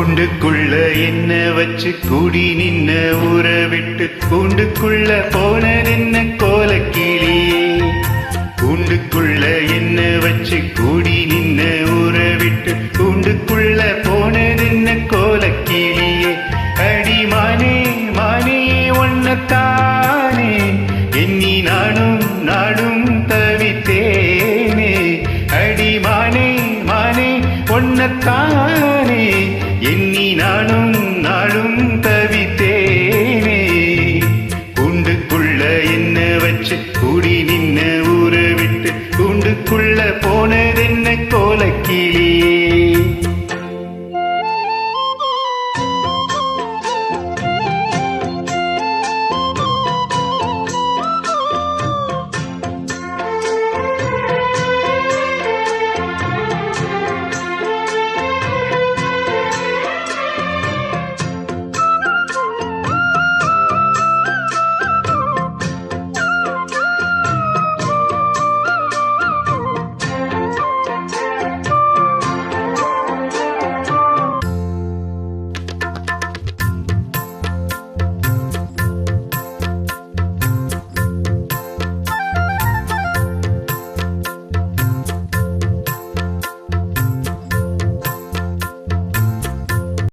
கூண்டுக்குள்ள என்ன வச்சு கூடி நின்ன ஊற விட்டு கூண்டுக்குள்ள போனதென்ன கோலக்கிளியே. கூண்டுக்குள்ள என்ன வச்சு கூடி நின்ன ஊற விட்டு கூண்டுக்குள்ள போனதென்ன கோலக்கிளியே. அடி மானே மானே ஒன்னத்தானே எண்ணி நானும் நாடும் தவித்தேனே. அடி மானே மானே ஒன்னத்தானே